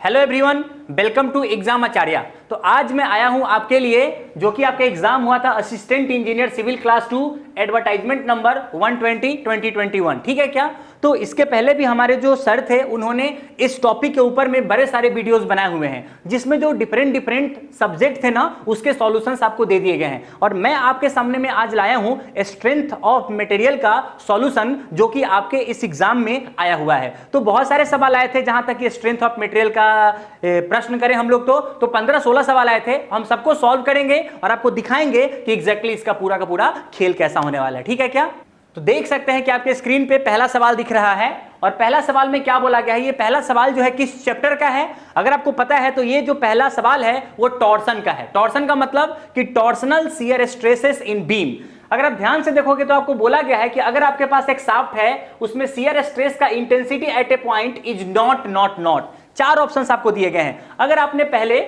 Hello everyone, welcome to exam Acharya. तो आज मैं आया हूं आपके लिए जो कि आपका एग्जाम हुआ था assistant engineer civil class 2 advertisement number 120 2021। ठीक है क्या? तो इसके पहले भी हमारे जो सर थे उन्होंने इस टॉपिक के ऊपर में बड़े सारे वीडियोस बनाए हुए हैं जिसमें जो डिफरेंट सब्जेक्ट थे ना उसके सॉल्यूशंस आपको दे दिए गए हैं। और मैं आपके सामने में आज लाया हूं स्ट्रेंथ ऑफ मटेरियल का सॉल्यूशन जो कि आपके इस एग्जाम में आया हुआ है। तो बहुत सारे सवाल आए थे, जहां तक कि स्ट्रेंथ ऑफ मटेरियल का प्रश्न करें हम लोग तो 15-16 सवाल आए थे। हम सबको सॉल्व करेंगे और आपको दिखाएंगे कि एग्जैक्टली इसका पूरा का पूरा खेल कैसा होने वाला है। ठीक है क्या? तो देख सकते हैं कि आपके स्क्रीन पे पहला सवाल दिख रहा है और पहला सवाल में क्या बोला गया है। ये पहला सवाल जो है किस चैप्टर का है अगर आपको पता है तो ये जो पहला सवाल है वो टॉर्सन का है। टॉर्सन का मतलब कि टॉर्सनल शियर स्ट्रेसेस इन बीम। अगर आप ध्यान से देखोगे तो आपको बोला गया है कि अगर आपके पास एक शाफ्ट है उसमें शियर स्ट्रेस का intensity at a point is not. चार ऑप्शंस आपको दिए गए हैं। अगर आपने पहले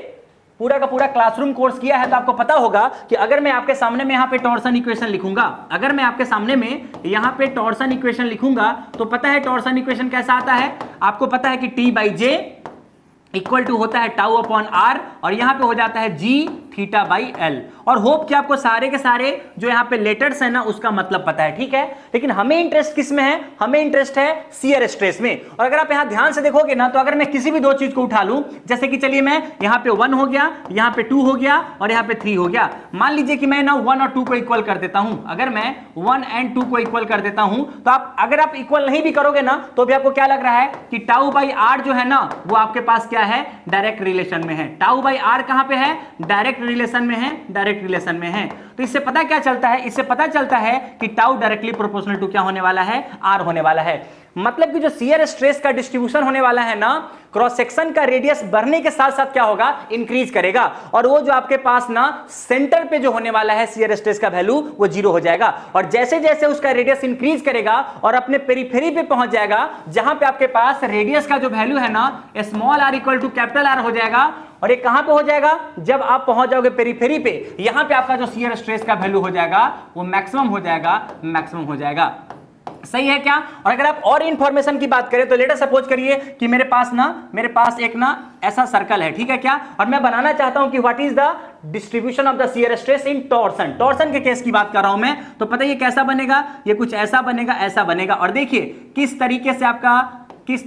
पूरा का पूरा क्लासरूम कोर्स किया है तो आपको पता होगा कि अगर मैं आपके सामने में यहां पे टॉर्सन इक्वेशन लिखूंगा, अगर मैं आपके सामने में यहां पे टॉर्सन इक्वेशन लिखूंगा तो पता है टॉर्सन इक्वेशन कैसा आता है। आपको पता है कि T/J इक्वल टू होता है टाउ अपॉन आर और यहां पे हो जाता है G थीटा बाई एल। और होप कि आपको सारे के सारे जो यहाँ पे लेटर्स है ना उसका मतलब पता है। ठीक है, लेकिन हमें इंटरेस्ट किस में है? हमें इंटरेस्ट है शियर स्ट्रेस में। और अगर आप यहाँ ध्यान से देखोगे ना तो अगर मैं किसी भी दो चीज को उठा लूं, जैसे कि चलिए मैं यहाँ पे 1 हो गया, यहाँ पे 2 हो गया और यहाँ पे 3 हो गया। मान लीजिए कि मैं ना 1 और 2 को इक्वल कर देता हूं। अगर मैं 1 एंड 2 को इक्वल कर देता हूं तो आप अगर आप इक्वल नहीं भी करोगे ना तो भी आपको क्या लग रहा है कि टाउ बाई आर जो है ना वो आपके पास क्या है? डायरेक्ट रिलेशन में है। टाउ बाई आर कहां पे है? डायरेक्ट रिलेशन में है, डायरेक्ट रिलेशन में है। तो इससे पता क्या चलता है? इससे पता चलता है कि टाउ डायरेक्टली प्रोपोर्शनल टू क्या होने वाला है? आर होने वाला है। मतलब कि जो शियर स्ट्रेस का डिस्ट्रीब्यूशन होने वाला है ना, क्रॉस सेक्शन का रेडियस बढ़ने के साथ साथ क्या होगा? इंक्रीज करेगा। और वो जो आपके पास ना सेंटर पे जो होने वाला है शियर स्ट्रेस का वैल्यू वो 0 हो जाएगा। और जैसे जैसे उसका रेडियस इंक्रीज करेगा और अपने पेरिफेरी पे पहुंच जाएगा जहां पे आपके पास रेडियस का जो वैल्यू है ना small R equal to capital R हो जाएगा। और ये कहां पे हो जाएगा? जब आप पहुंच जाओगे पेरिफेरी पे, यहां पे आपका जो शियर स्ट्रेस का वैल्यू हो जाएगा वो मैक्सिमम हो जाएगा, मैक्सिमम हो जाएगा। सही है क्या? और अगर आप और इंफॉर्मेशन की बात करें तो लेट अस सपोज करिए कि मेरे पास एक ना ऐसा सर्कल है। ठीक है क्या? और मैं बनाना चाहता हूं कि what is the distribution of the shear stress in torsion. Torsion के केस की बात कर रहा हूं मैं। तो पता है ये कैसा बनेगा? ये कुछ ऐसा बनेगा, ऐसा बनेगा। और देखिए किस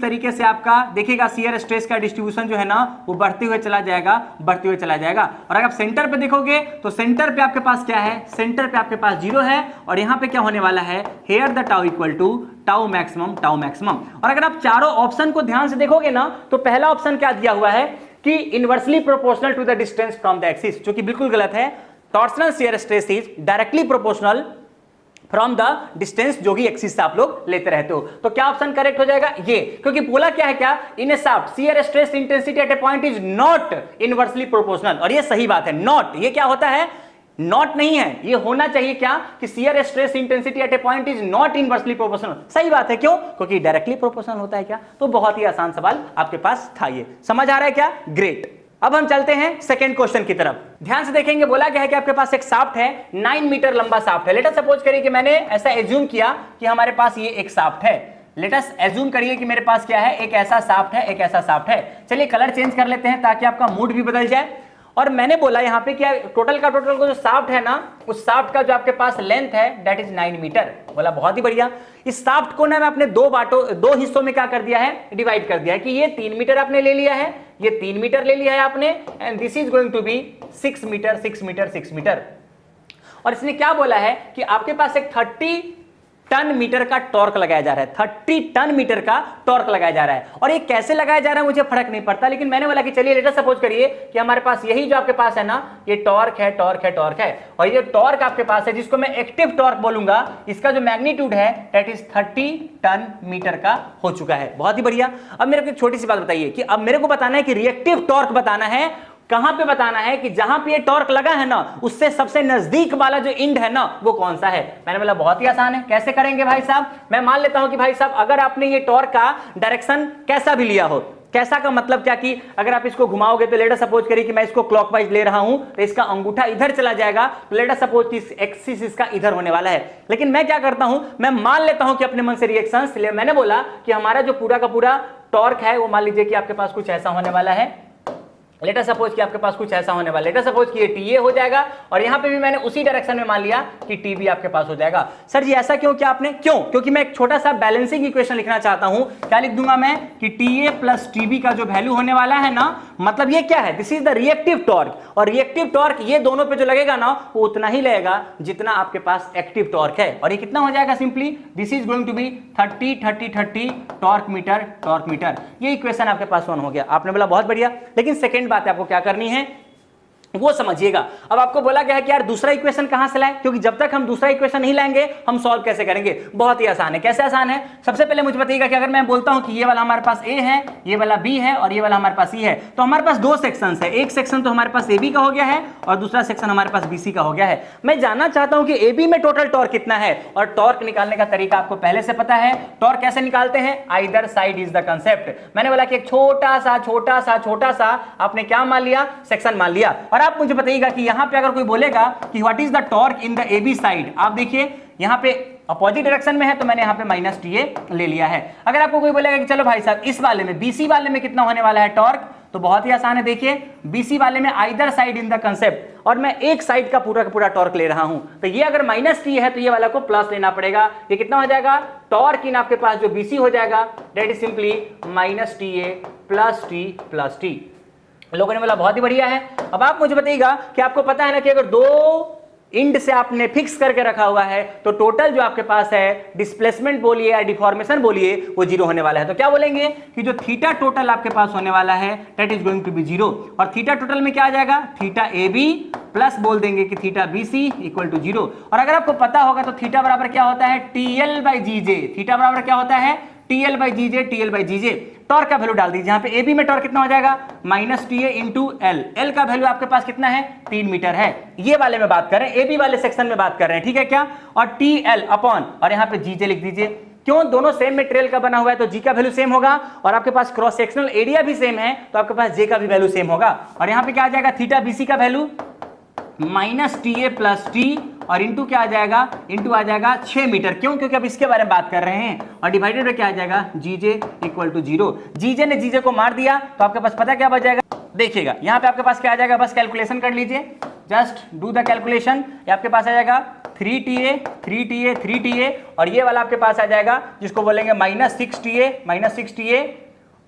तरीके से आपका देखिएगा शियर स्ट्रेस का डिस्ट्रीब्यूशन जो है ना वो बढ़ते हुए चला जाएगा, बढ़ते हुए चला जाएगा। और अगर आप सेंटर पे देखोगे तो सेंटर पे आपके पास क्या है? सेंटर पे आपके पास 0 है और यहां पे क्या होने वाला है? Here the tau equal to tau maximum, tau maximum. और अगर आप चारों ऑप्शन को ध्यान से देखोगे ना तो पहला ऑप्शन क्या दिया हुआ है कि inversely proportional to the distance from the axis, जो कि बिल्कुल गलत है। Torsional shear stress is directly proportional from the distance जो कि एक्सिस से आप लोग लेते रहते हो। तो क्या ऑप्शन करेक्ट हो जाएगा? ये, क्योंकि बोला क्या है? क्या in a shaft shear stress intensity at a point is not inversely proportional. और ये सही बात है। नॉट, ये क्या होता है? नॉट नहीं है, ये होना चाहिए क्या कि shear stress intensity at a point is not inversely proportional. सही बात है। क्यों? क्योंकि डायरेक्टली प्रोपोर्शनल होता है क्या? तो बहुत ही आसान सवाल आपके पास था। ये समझ आ रहा है क्या? ग्रेट। अब हम चलते हैं सेकंड क्वेश्चन की तरफ। ध्यान से देखेंगे, बोला गया है कि आपके पास एक शाफ्ट है, 9 मीटर लंबा शाफ्ट है। लेट अस सपोज करिए कि मैंने ऐसा एज्यूम किया कि हमारे पास ये एक शाफ्ट है। लेट अस एज्यूम करिए कि मेरे पास क्या है? एक ऐसा शाफ्ट है, एक ऐसा शाफ्ट है। चलिए कलर चेंज कर लेते हैं ताकि आपका मूड भी बदल जाए। और मैंने बोला यहाँ पे क्या टोटल का जो शाफ्ट है ना उस शाफ्ट का जो आपके पास लेंथ है दैट इज 9 मीटर। बोला बहुत ही बढ़िया। इस शाफ्ट को ना मैं अपने दो हिस्सों में क्या कर दिया है? डिवाइड कर दिया है कि ये 3 मीटर आपने ले लिया है, ये 3 मीटर ले लिया है आपने, and this is going to be 6 metre, 6 metre, 6 metre. और इसने क्या बोला है कि आपके पास एक 30 टन मीटर का टॉर्क लगाया जा रहा है। 30 टन मीटर का टॉर्क लगाया जा रहा है। और ये कैसे लगाया जा रहा है मुझे फर्क नहीं पड़ता, लेकिन मैंने बोला कि चलिए लेट अस सपोज करिए कि हमारे पास यही जो आपके पास है ना ये टॉर्क है, टॉर्क है, टॉर्क है। और ये टॉर्क आपके पास है जिसको मैं एक्टिव टॉर्क बोलूंगा, इसका जो मैग्नीट्यूड है दैट इज 30 टन मीटर का हो चुका है। बहुत ही बढ़िया। अब मेरे को एक छोटी सी बात बताइए कि अब मेरे को बताना है कि रिएक्टिव टॉर्क बताना है। कहां पे बताना है कि जहां पे ये टॉर्क लगा है ना उससे सबसे नजदीक वाला जो एंड है ना वो कौन सा है। मैंने बोला बहुत ही आसान है। कैसे करेंगे भाई साहब? मैं मान लेता हूं कि भाई साहब अगर आपने ये टॉर्क का डायरेक्शन कैसा भी लिया हो, कैसा का मतलब क्या कि अगर आप इसको घुमाओगे तो लेट अस सपोज करिए कि मैं इसको क्लॉकवाइज ले रहा हूं तो इसका अंगूठा इधर चला जाएगा, तो लेट अस सपोज इस एक्सिस इसका इधर होने वाला है। लेकिन मैं क्या करता हूं, मैं मान लेता हूं कि अपने मन से रिएक्शंस ले। मैंने बोला कि हमारा जो पूरा का पूरा टॉर्क है वो मान लीजिए कि आपके पास कुछ ऐसा होने वाला है, लेटर सपोज कि आपके पास कुछ ऐसा होने वाला है, लेटर सपोज कि ये TA हो जाएगा और यहां पे भी मैंने उसी डायरेक्शन में मान लिया कि TB आपके पास हो जाएगा। सर जी ऐसा क्यों किया आपने? क्यों? क्योंकि मैं एक छोटा सा बैलेंसिंग इक्वेशन लिखना चाहता हूं। क्या लिख दूंगा मैं कि TA प्लस TB का जो वैल्यू होने वाला है ना, मतलब ये क्या है, this is the reactive torque, और रिएक्टिव टॉर्क ये दोनों पे जो लगेगा ना वो उतना ही लगेगा जितना आपके पास एक्टिव टॉर्क है, और ये कितना हो जाएगा, simply this is going to be 30 torque metre. ये इक्वेशन आपके पास 1 हो गया। आपने बोला बहुत बढ़िया, लेकिन सेकंड बात आपको क्या करनी है वो समझिएगा। अब आपको बोला गया है कि यार दूसरा इक्वेशन कहां से लाएं, क्योंकि जब तक हम दूसरा इक्वेशन नहीं लाएंगे हम सॉल्व कैसे करेंगे। बहुत ही आसान है। कैसे आसान है? सबसे पहले मुझे बताइएगा कि अगर मैं बोलता हूं कि ये वाला हमारे पास A है, ये वाला B है और ये वाला हमारे पास E है, तो हमारे पास दो सेक्शंस है। एक सेक्शन तो हमारे पास AB का हो गया है और दूसरा सेक्शन हमारे पास BC का हो गया है। मैं जानना चाहता हूं कि AB में टोटल टॉर्क कितना है, और टॉर्क निकालने का तरीका आपको पहले से पता है। टॉर्क कैसे निकालते हैं? Either side is the concept. मैंने बोला कि एक छोटा सा आपने क्या मान लिया, सेक्शन मान लिया। और आप मुझे बताइएगा कि यहां पे अगर कोई बोलेगा कि what is the torque in the AB side, आप देखिए यहां पे अपोजिट डायरेक्शन में है तो मैंने यहां पे माइनस TA ले लिया है। अगर आपको कोई बोलेगा कि चलो भाई साहब इस वाले में BC वाले में कितना होने वाला है टॉर्क, तो बहुत ही आसान है। देखिए BC वाले में either side in the concept, और मैं एक साइड का पूरा टॉर्क ले रहा हूं, तो ये अगर माइनस T है तो ये वाला को प्लस लेना पड़ेगा। ये कितना हो जाएगा, टॉर्क इन आपके पास जो BC हो जाएगा that is simply minus TA plus T। लोगों ने बोला बहुत ही बढ़िया है। अब आप मुझे बताइएगा कि आपको पता है ना कि अगर दो इंड से आपने फिक्स करके रखा हुआ है तो टोटल जो आपके पास है डिस्प्लेसमेंट बोलिए या डिफॉर्मेशन बोलिए वो 0 होने वाला है। तो क्या बोलेंगे कि जो थीटा टोटल आपके पास होने वाला है that is going to be 0, और थीटा टोटल में क्या आ जाएगा, थीटा AB प्लस बोल देंगे कि थीटा BC इक्वल टू 0। और अगर आपको पता होगा तो थीटा बराबर क्या होता है, TL/GJ। थीटा बराबर क्या होता है, TL/GJ। टॉर्क का वैल्यू डाल दीजिए। यहां पे AB में टॉर्क कितना हो जाएगा, माइनस TA इंटू L का वैल्यू आपके पास कितना है, 3 मीटर है। ये वाले में बात कर रहे हैं, AB वाले सेक्शन में बात कर रहे हैं, ठीक है क्या। और TL अपॉन और यहां पे GJ लिख दीजिए। क्यों, दोनों सेम मटेरियल का बना हुआ है तो G का वैल्यू सेम होगा, और आपके पास क्रॉस सेक्शनल एरिया भी सेम है तो आपके पास J का भी वैल्यू सेम होगा। और यहां पे क्या आ जाएगा, थीटा BC का value minus TA plus T और इंटू क्या आ जाएगा, इंटू आ जाएगा 6 मीटर। क्यों, क्योंकि अब इसके बारे में बात कर रहे हैं। और डिवाइडेड में क्या आ जाएगा, GJ इक्वल टू 0। GJ ने GJ को मार दिया तो आपके पास पता क्या बच जाएगा, देखिएगा यहां पे आपके पास क्या आ जाएगा, बस कैलकुलेशन कर लीजिए, जस्ट डू द कैलकुलेशन। ये आपके पास आ जाएगा 3TA और ये वाला आपके पास आ जाएगा जिसको बोलेंगे माइनस 6TA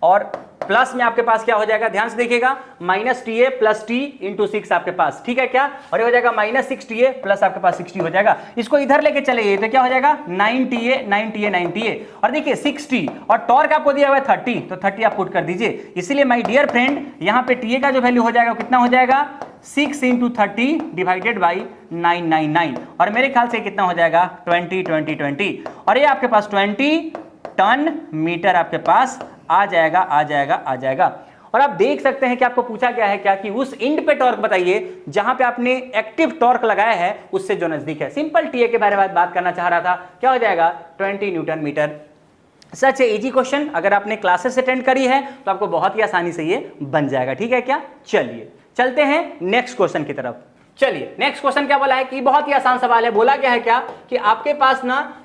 और प्लस में आपके पास क्या हो जाएगा, ध्यान से देखिएगा, minus TA plus T into 6 आपके पास, ठीक है क्या। और ये हो जाएगा माइनस 6TA प्लस आपके पास 60 हो जाएगा। इसको इधर लेके चले तो क्या हो जाएगा 9TA। और देखिए 60 और टॉर्क आपको दिया हुआ है 30, तो 30 आप पुट कर दीजिए। इसीलिए माय डियर फ्रेंड यहाँ पे TA का जो वैल्यू हो जाएगा कितना हो जाएगा, 6 इंटू 30 डिवाइडेड बाई 999, और मेरे ख्याल से कितना हो जाएगा 20। और ये आपके पास 20 टन मीटर आपके पास आ जाएगा। और आप देख सकते हैं कि आपको पूछा गया है क्या, कि उस इंड पे टॉर्क बताइए जहां पे आपने एक्टिव टॉर्क लगाया है उससे जो नजदीक है। सिंपल TA के बारे में बात करना चाह रहा था, क्या हो जाएगा 20 न्यूटन मीटर। सच है इजी क्वेश्चन, अगर आपने क्लासेस अटेंड करी है तो आपको बहुत ही आसानी से ये बन जाएगा, ठीक है क्या। चलिए चलते हैं नेक्स्ट क्वेश्चन की तरफ। चलिए नेक्स्ट क्वेश्चन क्या बोला है कि बहुत ही आसान सवाल है। बोला गया है क्या कि आपके पास ना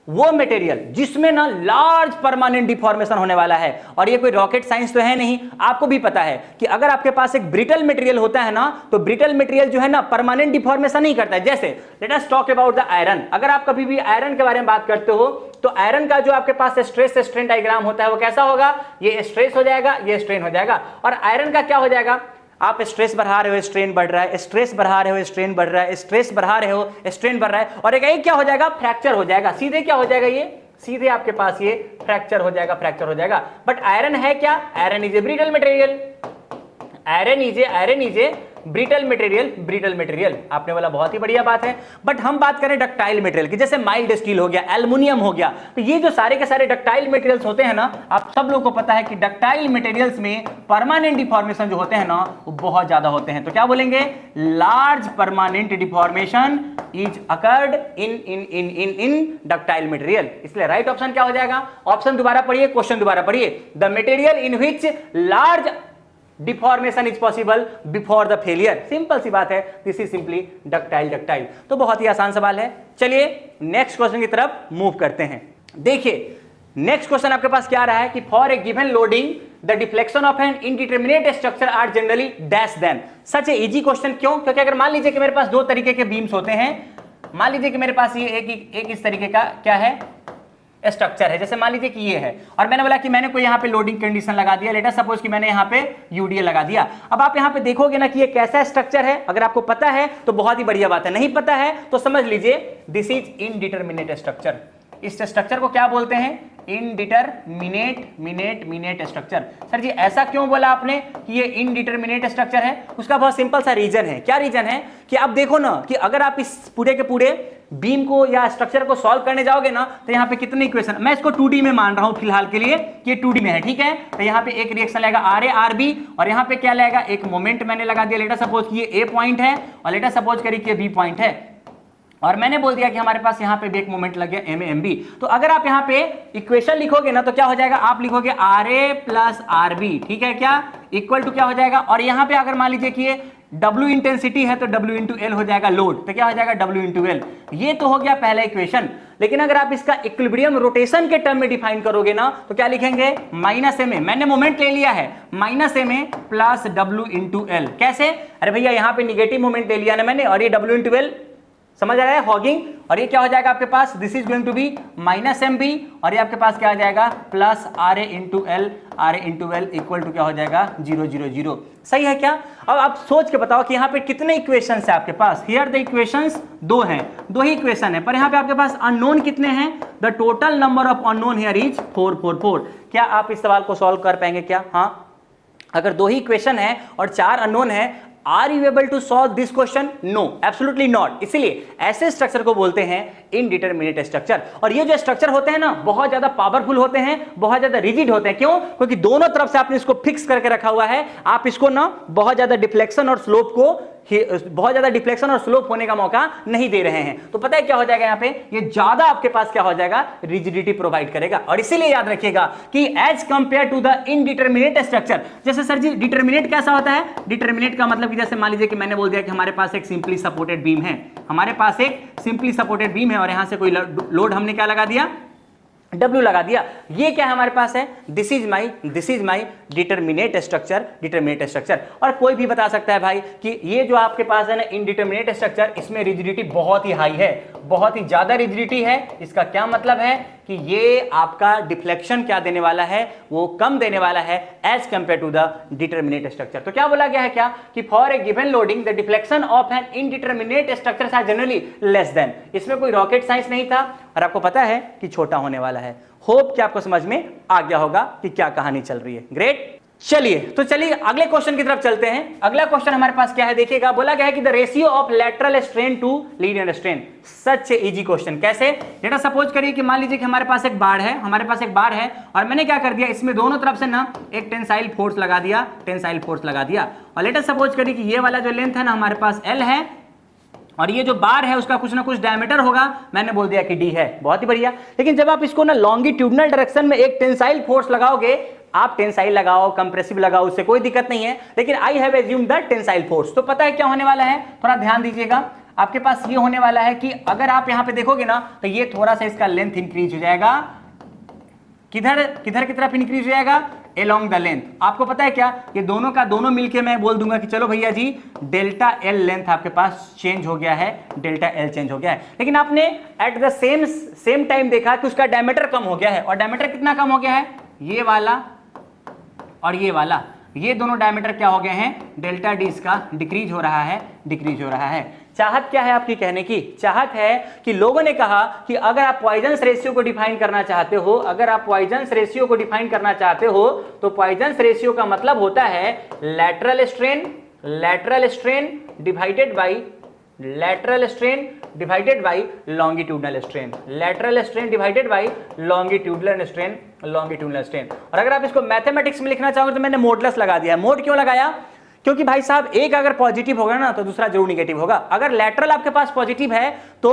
वो मटेरियल जिसमें ना लार्ज परमानेंट डिफॉर्मेशन होने वाला है, और ये कोई रॉकेट साइंस तो है नहीं, आपको भी पता है कि अगर आपके पास एक ब्रिटल मटेरियल होता है ना तो ब्रिटल मटेरियल जो है ना परमानेंट डिफॉर्मेशन नहीं करता है। जैसे let us talk about the iron. अगर आप कभी भी आयरन के बारे में बात करते हो तो आयरन का जो आपके पास स्ट्रेस स्ट्रेन डायग्राम होता है वो कैसा होगा, ये स्ट्रेस हो जाएगा, ये स्ट्रेन हो जाएगा। और आयरन का क्या हो जाएगा, आप स्ट्रेस बढ़ा रहे हो स्ट्रेन बढ़ रहा है, स्ट्रेस बढ़ा रहे हो स्ट्रेन बढ़ रहा है, स्ट्रेस बढ़ा रहे हो स्ट्रेन बढ़ रहा है, और एक क्या हो जाएगा, फ्रैक्चर हो जाएगा। सीधे क्या हो जाएगा, ये सीधे आपके पास ये फ्रैक्चर हो जाएगा। बट आयरन है क्या, iron is a brittle material, iron is a brittle material. आपने बोला बहुत ही बढ़िया बात है। बट हम बात करें डक्टाइल मटेरियल की, जैसे माइल्ड स्टील हो गया, एल्युमिनियम हो गया, तो ये जो सारे के सारे डक्टाइल मटेरियल्स होते हैं ना, आप सब लोगों को पता है कि डक्टाइल मटेरियल्स में परमानेंट डिफॉर्मेशन जो होते हैं ना वो बहुत ज्यादा होते हैं। तो क्या बोलेंगे, large permanent deformation is occurred in ductile material. इसलिए राइट ऑप्शन क्या हो जाएगा, ऑप्शन दोबारा पढ़िए, क्वेश्चन दोबारा पढ़िए, the material in which large deformation is possible before the failure. Simple सी बात है, दिस इज सिंपली डक्टाइल। तो बहुत ही आसान सवाल है। चलिए नेक्स्ट क्वेश्चन की तरफ मूव करते हैं। देखिए नेक्स्ट क्वेश्चन आपके पास क्या रहा है कि for a given loading the deflection of an indeterminate structure are generally dash than. Such a easy question, क्यों? क्योंकि अगर मान लीजिए कि मेरे पास दो तरीके के बीम्स होते हैं, मान लीजिए कि मेरे पास ये एक इस तरीके का क्या है स्ट्रक्चर है, जैसे मान लीजिए कि ये है, और मैंने बोला कि मैंने कोई यहाँ पे लोडिंग कंडीशन लगा दिया, लेटर सपोज कि मैंने यहाँ पे यूडीए लगा दिया। अब आप यहाँ पे देखोगे ना कि ये कैसा स्ट्रक्चर है, अगर आपको पता है तो बहुत ही बढ़िया बात है, नहीं पता है तो समझ लीजिए दिस इज इनडिटरमिनेट स्ट्रक्चर। इस स्ट्रक्चर को क्या बोलते हैं? Indeterminate structure. सर जी ऐसा क्यों बोला आपने कि ये इनडिटरमिनेट स्ट्रक्चर है? उसका बहुत सिंपल सा रीजन है। क्या रीजन है कि आप देखो ना कि अगर आप इस पूरे के पूरे बीम को या स्ट्रक्चर को सॉल्व करने जाओगे ना तो यहाँ पे कितने इक्वेशन, मैं इसको 2D में मान रहा हूं फिलहाल के लिए, ये 2D में है, ठीक है। तो यहाँ पे एक रिएक्शन लगेगा RA RB, और यहाँ पे क्या लगेगा, एक मोमेंट मैंने लगा दिया, लेटर सपोज कि ये A पॉइंट है और लेटर सपोज करिए कि B पॉइंट है, और मैंने बोल दिया कि हमारे पास यहाँ पे भी एक मोमेंट लग गया MB। तो अगर आप यहाँ पे इक्वेशन लिखोगे ना तो क्या हो जाएगा, आप लिखोगे RA प्लस RB, ठीक है क्या, इक्वल टू क्या हो जाएगा, और यहाँ पे अगर मान लीजिए कि ये W इंटेंसिटी है तो W इंटू एल हो जाएगा लोड, तो क्या हो जाएगा W इंटू एल। ये तो हो गया पहला इक्वेशन। लेकिन अगर आप इसका इक्विलिब्रियम रोटेशन के टर्म में डिफाइन करोगे ना तो क्या लिखेंगे, माइनस एम ए, मैंने मोमेंट ले लिया है, minus M A plus W into L. कैसे? अरे भैया यहाँ पे निगेटिव मोमेंट ले लिया ना मैंने, और ये W इंटू एल समझ आ रहा है, हॉगिंग, और ये क्या हो जाएगा आपके पास, this is going to be minus M B, और ये आपके पास क्या आ जाएगा plus RA into L, RA into L equal to क्या हो जाएगा 0 0 0। सही है क्या? अब आप सोच के बताओ कि यहाँ पे कितने इक्वेशंस है आपके पास। हियर द इक्वेशंस दो हैं, दो ही इक्वेशन है, पर यहाँ पे आपके पास अननोन कितने हैं, the total number of unknown here is 4 4 4। क्या आप इस सवाल को सॉल्व कर पाएंगे क्या? हाँ, अगर दो ही इक्वेशन है और 4 अननोन है, are you able to solve this question? No, absolutely not. इसलिए ऐसे स्ट्रक्चर को बोलते हैं इनडिटरमिनेट स्ट्रक्चर। और ये जो स्ट्रक्चर होते हैं ना बहुत ज्यादा पावरफुल होते हैं, बहुत ज्यादा रिजिड होते हैं। क्यों? क्योंकि दोनों तरफ से आपने इसको फिक्स करके रखा हुआ है, आप इसको ना बहुत ज्यादा डिफ्लेक्शन और स्लोप होने का मौका नहीं दे रहे हैं। तो पता है क्या हो जाएगा, यहाँ पे ये ज्यादा आपके पास क्या हो जाएगा, रिजिडिटी प्रोवाइड करेगा। और इसीलिए याद रखिएगा कि as compare to the indeterminate structure, जैसे सर जी डिटरमिनेट कैसा होता है, डिटरमिनेट का मतलब कि जैसे मान लीजिए कि मैंने बोल दिया कि हमारे पास एक सिंपली सपोर्टेड बीम है, हमारे पास एक सिंपली सपोर्टेड बीम है, और यहां से कोई लोड हमने क्या लगा दिया, W लगा दिया। ये क्या है हमारे पास है, this is my determinate structure. और कोई भी बता सकता है भाई कि ये जो आपके पास है ना इनडिटरमिनेट स्ट्रक्चर, इसमें रिजिडिटी बहुत ही हाई है, बहुत ही ज्यादा रिजिडिटी है। इसका क्या मतलब है कि ये आपका डिफ्लेक्शन क्या देने वाला है, वो कम देने वाला है as compare to the determinate structure. तो क्या बोला गया है, क्या कि for a given loading the deflection of an indeterminate structure are generally less than. इसमें कोई रॉकेट साइंस नहीं था, और आपको पता है कि छोटा होने वाला है। होप कि आपको समझ में आ गया होगा कि क्या कहानी चल रही है। ग्रेट, चलिए अगले क्वेश्चन की तरफ चलते हैं। अगला क्वेश्चन हमारे पास क्या है, देखिएगा, बोला गया है कि the ratio of lateral strain to linear strain. Such easy question. कैसे? बेटा सपोज करिए कि मान लीजिए कि हमारे पास एक बार है, और मैंने क्या कर दिया, इसमें दोनों तरफ से ना एक टेंसाइल फोर्स लगा दिया, और लेटर सपोज करिए कि ये वाला जो लेंथ है ना हमारे पास L है, और ये जो बार है उसका कुछ ना कुछ डायमीटर होगा, मैंने बोल दिया कि D है। बहुत ही बढ़िया। लेकिन जब आप इसको ना लॉन्गिट्यूडनल डायरेक्शन में एक टेंसाइल फोर्स लगाओगे, आप टेंसाइल लगाओ, कंप्रेसिव लगाओ, उससे कोई दिक्कत नहीं है, लेकिन I have assumed the tensile force. तो पता है क्या होने वाला है, थोड़ा ध्यान दीजिएगा। आपके पास ये होने वाला है कि अगर आप यहां पे देखोगे ना तो ये थोड़ा सा इसका लेंथ इंक्रीज हो जाएगा। किधर की तरफ इंक्रीज हो जाएगा, एलोंग द लेंथ। आपको पता है क्या, ये दोनों का दोनों मिलके मैं बोल दूंगा कि चलो भैया जी डेल्टा एल लेंथ आपके पास चेंज हो गया है, डेल्टा एल चेंज हो गया है। लेकिन आपने एट द सेम टाइम देखा कि उसका डायमीटर कम हो गया है। और डायमीटर कितना कम हो गया है, ये वाला और ये वाला, ये दोनों डायमीटर क्या हो गए हैं, डेल्टा डी इसका डिक्रीज हो रहा है। चाहत क्या है आपकी कहने की? चाहत है कि लोगों ने कहा कि अगर आप पॉइजंस रेशियो को डिफाइन करना चाहते हो, तो पॉइजंस रेशियो का मतलब होता है lateral strain divided by longitudinal strain. और अगर आप इसको मैथमेटिक्स में लिखना चाहोगे तो मैंने मोडलेस लगा दिया है। मोड क्यों लगाया? क्योंकि भाई साहब एक अगर पॉजिटिव होगा ना तो दूसरा जरूर निगेटिव होगा। अगर लैटरल आपके पास पॉजिटिव है तो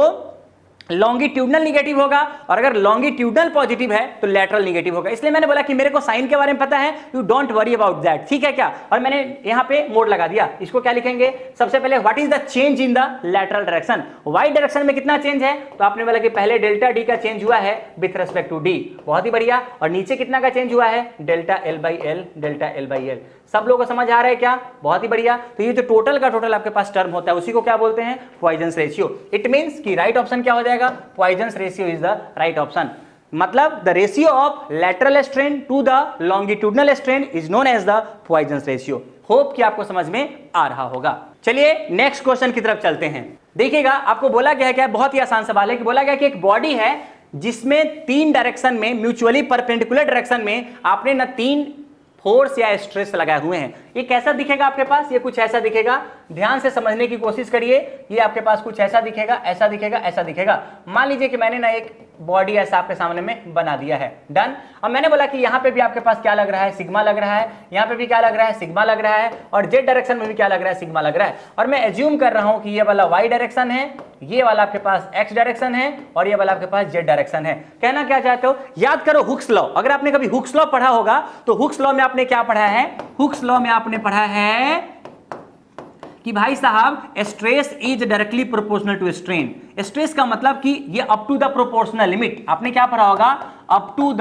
लॉन्गिट्यूडनल निगेटिव होगा, और अगर लॉन्गिट्यूडनल पॉजिटिव है तो लैटरल निगेटिव होगा। इसलिए मैंने बोला कि मेरे को साइन के बारे में पता है, you don't worry about that, ठीक है क्या। और मैंने यहां पे मोड लगा दिया। इसको क्या लिखेंगे, सबसे पहले what is the change in the lateral direction, Y direction में कितना चेंज है, तो आपने बोला कि पहले डेल्टा डी का चेंज हुआ है विथ रेस्पेक्ट टू डी, बहुत ही बढ़िया। और नीचे कितना का चेंज हुआ है, delta L by L, delta L by L. सब लोगों को समझ आ रहा है क्या, बहुत ही बढ़िया। तो ये जो टोटल का टोटल आपके पास टर्म होता है उसी को क्या बोलते हैं, पॉइजन्स रेशियो। इट मींस कि राइट ऑप्शन क्या हो जाएगा, Poisson's ratio is the right option. मतलब the ratio of lateral strain to the longitudinal strain is known as the Poisson's ratio. Hope कि आपको समझ में आ रहा होगा। चलिए नेक्स्ट क्वेश्चन की तरफ चलते हैं। देखिएगा आपको बोला गया है, क्या बहुत ही आसान सवाल है, कि बोला गया कि एक बॉडी है जिसमें तीन डायरेक्शन में म्यूचुअली परपेंडिकुलर डायरेक्शन में आपने ना तीन फोर्स या स्ट्रेस लगाए हुए हैं। ये कैसा दिखेगा आपके पास, ये कुछ ऐसा दिखेगा, ध्यान से समझने की कोशिश करिए। ये आपके पास कुछ ऐसा दिखेगा, ऐसा दिखेगा, ऐसा दिखेगा। मान लीजिए कि मैंने ना एक बॉडी ऐसा आपके सामने में बना दिया है, डन। अब मैंने बोला कि यहां पे भी आपके पास क्या लग रहा है, सिग्मा लग रहा है, यहां पे भी क्या लग रहा है, सिग्मा लग रहा है, और जेड डायरेक्शन में भी क्या लग रहा है, सिग्मा लग रहा है। और मैं एज्यूम कर रहा हूं कि ये वाला वाई डायरेक्शन है, ये वाला आपके पास एक्स डायरेक्शन है, और ये वाला आपके पास जेड डायरेक्शन है। कहना क्या चाहते हो, याद करो हुक्स लॉ। अगर आपने कभी हुक्स लॉ पढ़ा होगा तो हुक्स लॉ में आपने क्या पढ़ा है, हुक्स लॉ में आपने पढ़ा है कि भाई साहब stress is directly proportional to strain. Stress का मतलब कि ये up to the proportional limit, आपने क्या पढ़ा होगा, up to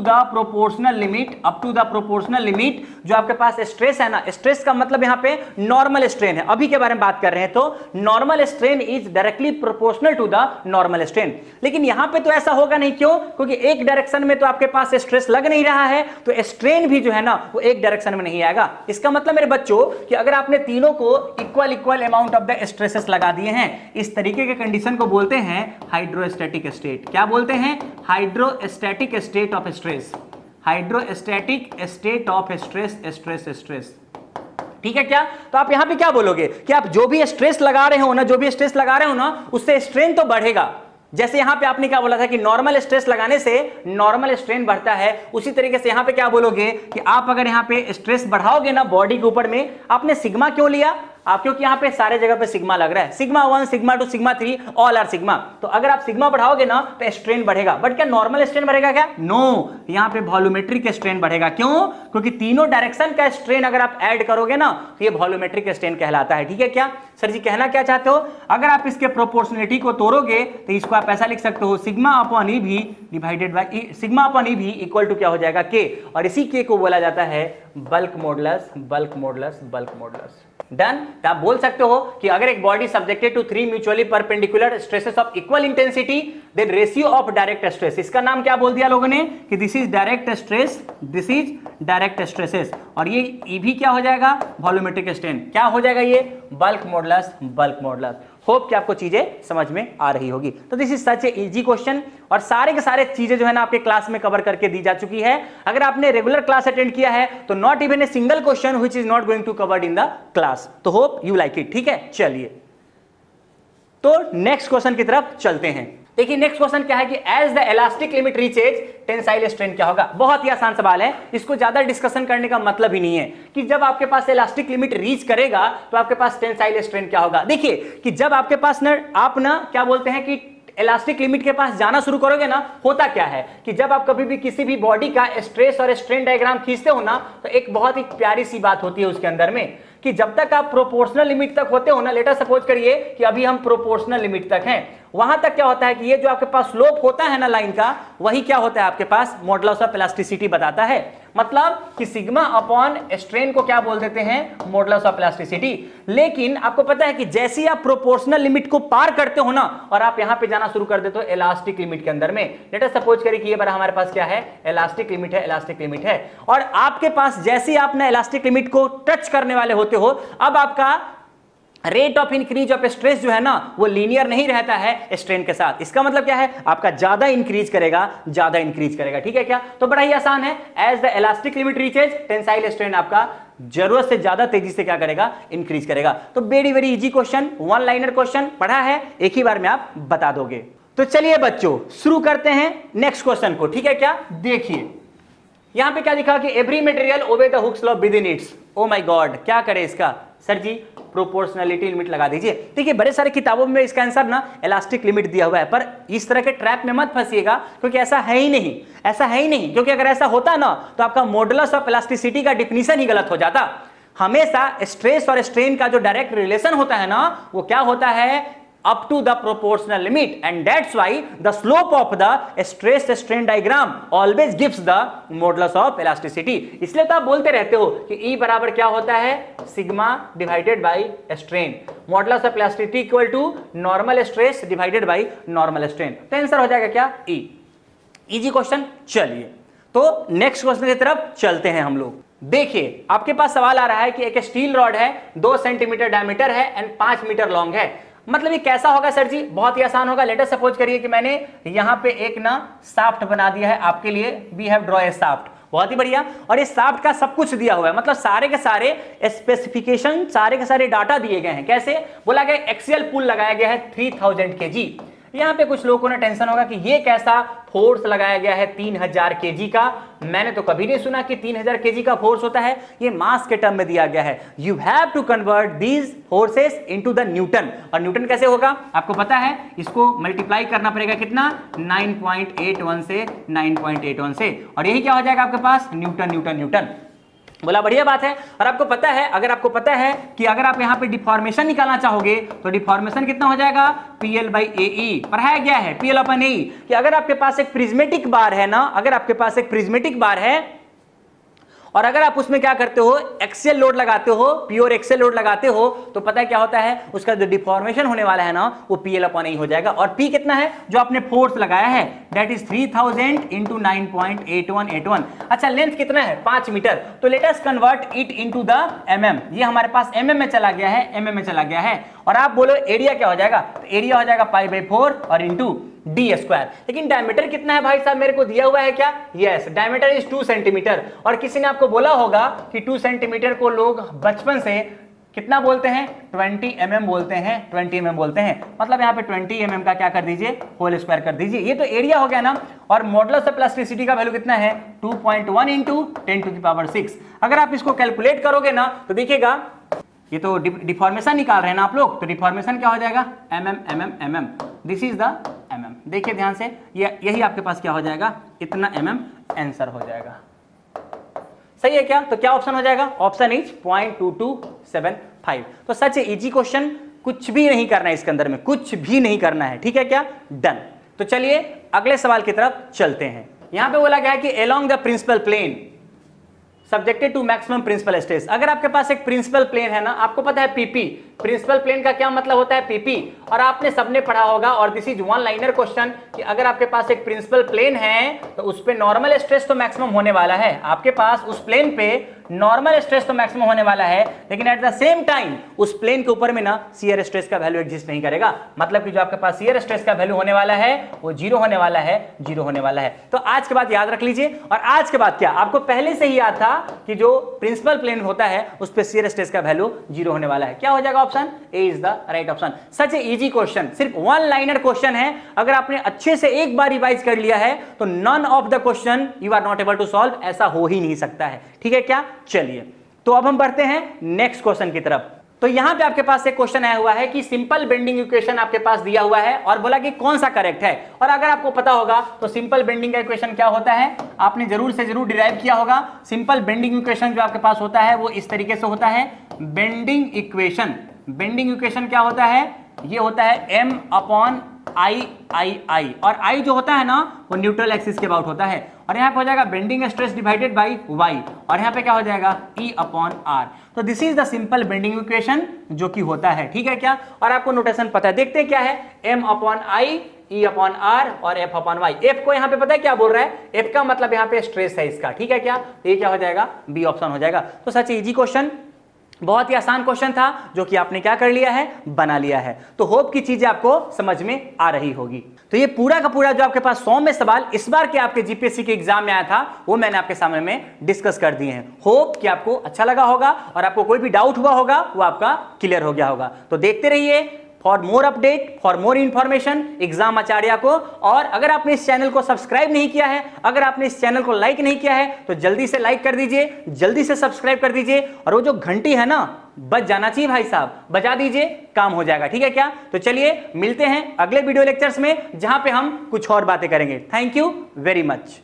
the proportional limit, up to the proportional limit. जो आपके पास स्ट्रेस है ना, स्ट्रेस का मतलब यहां पे नॉर्मल स्ट्रेन है, अभी के बारे में बात कर रहे हैं। तो normal strain is directly proportional to the normal strain. लेकिन यहां पे तो ऐसा होगा नहीं, क्यों, क्योंकि एक डायरेक्शन में तो आपके पास स्ट्रेस लग नहीं रहा है, तो स्ट्रेन भी जो है ना वो एक डायरेक्शन में नहीं आएगा। इसका मतलब मेरे बच्चों कि अगर आपने तीनों को equal amount of the stresses लगा दिए हैं, इस तरीके के कंडीशन को बोलते हैं हाइड्रोस्टैटिक स्टेट। क्या बोलते हैं, hydrostatic state of stress, hydrostatic state of stress, stress. ठीक है क्या। तो आप यहां पे क्या बोलोगे कि आप जो भी स्ट्रेस लगा रहे हो ना, जो भी स्ट्रेस लगा रहे हो ना, उससे स्ट्रेन तो बढ़ेगा। जैसे यहां पे आपने क्या बोला था कि नॉर्मल स्ट्रेस लगाने से नॉर्मल स्ट्रेन बढ़ता है, उसी तरीके से यहां पे क्या बोलोगे कि आप अगर यहां पे स्ट्रेस बढ़ाओगे ना बॉडी के ऊपर में, आपने सिग्मा क्यों लिया, आप क्योंकि यहां पे सारे जगह पे सिग्मा लग रहा है, sigma 1, sigma 2, sigma 3 all are sigma. तो अगर आप सिग्मा बढ़ाओगे ना तो स्ट्रेन बढ़ेगा। बट क्या नॉर्मल स्ट्रेन बढ़ेगा क्या, नो, यहां पे वॉल्यूमेट्रिक स्ट्रेन बढ़ेगा। क्यों, क्योंकि तीनों डायरेक्शन का स्ट्रेन अगर आप ऐड करोगे ना तो ये वॉल्यूमेट्रिक स्ट्रेन कहलाता है। ठीक है क्या सर जी, कहना क्या चाहते हो, अगर आप इसके प्रोपोर्शनलिटी को तोड़ोगे तो इसको आप ऐसा लिख सकते हो, सिग्मा अपॉन ई भी डिवाइडेड बाय सिग्मा अपॉन ई भी इक्वल टू क्या हो जाएगा, के। और इसी के को बोला जाता है bulk modulus, bulk modulus, bulk modulus. Done. तो आप बोल सकते हो कि अगर एक body subjected to 3 mutually perpendicular stresses of equal intensity, then ratio of direct stress, इसका नाम क्या बोल दिया लोगों ने कि this is direct stress, this is direct stresses. और ये ई भी क्या हो जाएगा, वॉल्यूमेट्रिक स्ट्रेन। क्या हो जाएगा ये, bulk modulus, bulk modulus. Hope कि आपको चीजें समझ में आ रही होगी। तो this is such a easy question, और सारे के सारे चीजें जो है ना आपके क्लास में कवर करके दी जा चुकी है। अगर आपने रेगुलर क्लास अटेंड किया है तो not even a single question which is not going to covered in the class. तो होप यू लाइक इट। ठीक है, चलिए तो नेक्स्ट क्वेश्चन की तरफ चलते हैं। देखिए नेक्स्ट क्वेश्चन क्या है कि as the elastic limit reaches tensile strain क्या होगा। बहुत ही आसान सवाल है, इसको ज्यादा डिस्कशन करने का मतलब ही नहीं है कि जब आपके पास इलास्टिक लिमिट रीच करेगा तो आपके पास टेंसाइल स्ट्रेन क्या होगा। देखिए कि जब आपके पास ना आप ना क्या बोलते हैं कि इलास्टिक लिमिट के पास जाना शुरू करोगे ना, होता क्या है कि जब आप कभी भी किसी भी बॉडी का स्ट्रेस और स्ट्रेन डायग्राम खींचते हो ना तो एक बहुत ही प्यारी सी बात होती है उसके अंदर में कि जब तक आप प्रोपोर्शनल लिमिट तक होते हो ना, लेटर सपोज करिए कि अभी हम प्रोपोर्शनल लिमिट तक हैं, वहां तक क्या होता है कि ये जो आपके पास स्लोप होता है ना लाइन का, वही क्या होता है आपके पास मॉडुलस ऑफ इलास्टिसिटी बताता है। मतलब कि सिग्मा अपॉन स्ट्रेन को क्या बोल देते हैं, मॉडुलस ऑफ इलास्टिसिटी। लेकिन आपको पता है कि जैसे ही आप प्रोपोर्शनल लिमिट को पार करते हो ना और आप यहां पे जाना शुरू कर देते हो इलास्टिक लिमिट के अंदर में, लेटर सपोज करिए कि ये बार हमारे पास क्या है, इलास्टिक लिमिट है, इलास्टिक लिमिट है, और आपके पास जैसे ही आप ना इलास्टिक लिमिट को टच करने वाले होते हो, अब आपका rate of increase of stress जो है ना वो लीनियर नहीं रहता है स्ट्रेन के साथ। इसका मतलब क्या है, आपका ज्यादा इंक्रीज करेगा, ज्यादा इंक्रीज करेगा। ठीक है क्या, तो बड़ा ही आसान है, as the elastic limit reaches tensile strain आपका जरूरत से ज्यादा तेजी से क्या करेगा, इंक्रीज करेगा। तो very very easy question, one liner question, पढ़ा है एक ही बार में आप बता दोगे। तो चलिए बच्चों शुरू करते हैं नेक्स्ट क्वेश्चन को। ठीक है क्या, देखिए यहां पे क्या लिखा कि every material obey the Hooke's law with in its. Oh my God, क्या करे इसका, सर जी प्रोपोर्शनलिटी लिमिट लगा दीजिए। देखिए बड़े सारे किताबों में इसका आंसर ना इलास्टिक लिमिट दिया हुआ है, पर इस तरह के ट्रैप में मत फंसिएगा, क्योंकि ऐसा है ही नहीं, ऐसा है ही नहीं। क्योंकि अगर ऐसा होता ना तो आपका मॉडुलस ऑफ इलास्टिसिटी का डिफिनीशन ही गलत हो जाता। हमेशा स्ट्रेस और स्ट्रेन का जो डायरेक्ट रिलेशन होता है ना, वो क्या होता है, up to the proportional limit, and that's why the slope of the stress strain diagram always gives the modulus of elasticity। इसलिए तो आप बोलते रहते हो कि E बराबर क्या होता है, sigma divided by strain, modulus of elasticity equal to normal stress divided by normal strain. तो आंसर हो जाएगा क्या, E। Easy question. चलिए तो नेक्स्ट क्वेश्चन की तरफ चलते हैं हम लोग। देखिए आपके पास सवाल आ रहा है कि एक स्टील रॉड है, 2 सेंटीमीटर डायमीटर है एंड 5 मीटर लॉन्ग है। मतलब ये कैसा होगा सर जी, बहुत ही आसान होगा। लेट अस सपोज करिए कि मैंने यहां पे एक ना शाफ्ट बना दिया है आपके लिए, we have draw a shaft, बहुत ही बढ़िया। और इस शाफ्ट का सब कुछ दिया हुआ है, मतलब सारे के सारे स्पेसिफिकेशन, सारे के सारे डाटा दिए गए हैं। कैसे, बोला गया एक्सियल पुल लगाया गया है 3000 kg। यहां पे कुछ लोगों को ना टेंशन होगा कि ये कैसा फोर्स लगाया गया है 3000 kg का। मैंने तो कभी नहीं सुना कि 3000 kg का फोर्स होता है, ये मास के टर्म में दिया गया है। You have to convert these forces into the newton. और न्यूटन कैसे होगा आपको पता है, इसको मल्टीप्लाई करना पड़ेगा कितना, 9.81 से 9.81 से, और यही क्या हो जाएगा आपके पास, न्यूटन न्यूटन न्यूटन। बोला बढ़िया बात है। और आपको पता है, अगर आपको पता है कि अगर आप यहां पे डिफॉर्मेशन निकालना चाहोगे तो डिफॉर्मेशन कितना हो जाएगा, PL बाई AE। पढ़ाया गया है PL अपन AE कि अगर आपके पास एक प्रिज्मेटिक बार है ना, अगर आपके पास एक प्रिज्मेटिक बार है और अगर आप उसमें क्या करते हो, एक्सियल लोड लगाते हो, प्योर एक्सियल लोड लगाते हो, तो पता है क्या होता है, उसका जो डिफॉर्मेशन होने वाला है ना, वो PL अपॉन A हो जाएगा। और P कितना है, जो आपने फोर्स लगाया है, दैट इज 3000 इंटू 9.8181। अच्छा लेंथ कितना है, 5 मीटर। तो let us convert it into the mm। ये हमारे पास mm में चला गया है, mm में चला गया है। और आप बोलो एरिया क्या हो जाएगा, तो एरिया हो जाएगा π/4 और इंटू d²। लेकिन डायमीटर कितना है भाई साहब, मेरे को दिया हुआ है क्या, यस डायमीटर इज 2 सेंटीमीटर। और किसी ने आपको बोला होगा कि 2 सेंटीमीटर को लोग बचपन से कितना बोलते हैं, 20 mm बोलते हैं, 20 mm बोलते हैं। मतलब यहाँ पे 20 mm का क्या कर दीजिए, होल स्क्वायर कर दीजिए। ये तो एरिया हो गया ना। और मॉडुलस ऑफ इलास्टिसिटी का वैल्यू कितना है, 2.1 इंटू 10⁶। अगर आप इसको कैलकुलेट करोगे ना तो देखिएगा, ये तो डिफॉर्मेशन निकाल रहे हैं ना आप लोग, तो डिफॉर्मेशन क्या हो जाएगा, mm। This is the mm। देखिए ध्यान से, यही आपके पास क्या हो जाएगा, इतना mm आंसर हो जाएगा। सही है क्या, तो क्या ऑप्शन हो जाएगा, ऑप्शन इज 0.2275। तो सच इजी क्वेश्चन, कुछ भी नहीं करना है इसके अंदर में, कुछ भी नहीं करना है, ठीक है क्या, डन। तो चलिए अगले सवाल की तरफ चलते हैं। यहां पे बोला गया है कि along the principal plane subjected to maximum principal stress. अगर आपके पास एक प्रिंसिपल प्लेन है ना, आपको पता है PP, प्रिंसिपल प्लेन का क्या मतलब होता है PP, और आपने सबने पढ़ा होगा, और this is one liner question, कि अगर आपके पास एक प्रिंसिपल प्लेन है तो उस पे नॉर्मल स्ट्रेस तो मैक्सिमम होने वाला है, आपके पास उस प्लेन पे नॉर्मल स्ट्रेस तो मैक्सिमम होने वाला है, लेकिन एट द सेम टाइम उस प्लेन के ऊपर में ना शियर स्ट्रेस का वैल्यू एग्जिस्ट नहीं करेगा। मतलब कि जो आपके पास शियर स्ट्रेस का वैल्यू होने वाला है वो 0 होने वाला है, 0 होने वाला है। तो आज के बाद याद रख लीजिए। और आज के बाद क्या, आपको पहले से ही याद था कि जो प्रिंसिपल प्लेन होता है उस पे शियर स्ट्रेस का वैल्यू 0 होने वाला है। क्या हो जाएगा, option A is the right option. Such a easy question, सिर्फ वन लाइनर क्वेश्चन है। अगर आपने अच्छे से एक बार रिवाइज कर लिया है तो none of the question you are not able to solve, ऐसा हो ही नहीं सकता है, ठीक है क्या। चलिए तो अब हम बढ़ते हैं नेक्स्ट क्वेश्चन की तरफ। तो यहां पे आपके पास एक क्वेश्चन आया हुआ है कि सिंपल बेंडिंग इक्वेशन आपके पास दिया हुआ है और बोला कि कौन सा करेक्ट है। और अगर आपको पता होगा तो सिंपल बेंडिंग का इक्वेशन क्या होता है, आपने जरूर से जरूर डिराइव किया होगा। सिंपल बेंडिंग इक्वेशन जो आपके पास होता है वो इस तरीके से होता है, बेंडिंग इक्वेशन। बेंडिंग इक्वेशन क्या होता है, ये होता है m अपॉन I, और I जो होता है ना वो न्यूट्रल एक्सिस के अबाउट होता है। और यहाँ पे हो जाएगा bending stress divided by y, और यहाँ पे क्या हो जाएगा E अपॉन R। तो this is the simple bending equation जो कि होता है, ठीक है क्या। और आपको नोटेशन पता है, देखते हैं क्या है, m upon I, E upon R और F अपॉन Y। F को यहाँ पे पता है क्या बोल रहा है, F का मतलब यहाँ पे स्ट्रेस है इसका, ठीक है क्या। तो ये क्या हो जाएगा, B ऑप्शन हो जाएगा। तो सच इजी क्वेश्चन, बहुत ही आसान क्वेश्चन था जो कि आपने क्या कर लिया है, बना लिया है। तो होप की चीजें आपको समझ में आ रही होगी। तो ये पूरा का पूरा जो आपके पास 100 में सवाल इस बार के आपके जीपीएससी के एग्जाम में आया था वो मैंने आपके सामने में डिस्कस कर दिए हैं। होप कि आपको अच्छा लगा होगा और आपको कोई भी डाउट हुआ होगा वो आपका क्लियर हो गया होगा। तो देखते रहिए for more update, for more information exam Acharya को। और अगर आपने इस चैनल को सब्सक्राइब नहीं किया है, अगर आपने इस चैनल को लाइक नहीं किया है तो जल्दी से लाइक कर दीजिए, जल्दी से सब्सक्राइब कर दीजिए। और वो जो घंटी है ना बच जाना चाहिए भाई साहब, बजा दीजिए, काम हो जाएगा। ठीक है क्या? तो चलिए मिलते हैं अगले वीडियो लेक्चर्स में, जहां पे हम कुछ और बातें करेंगे। Thank you very much.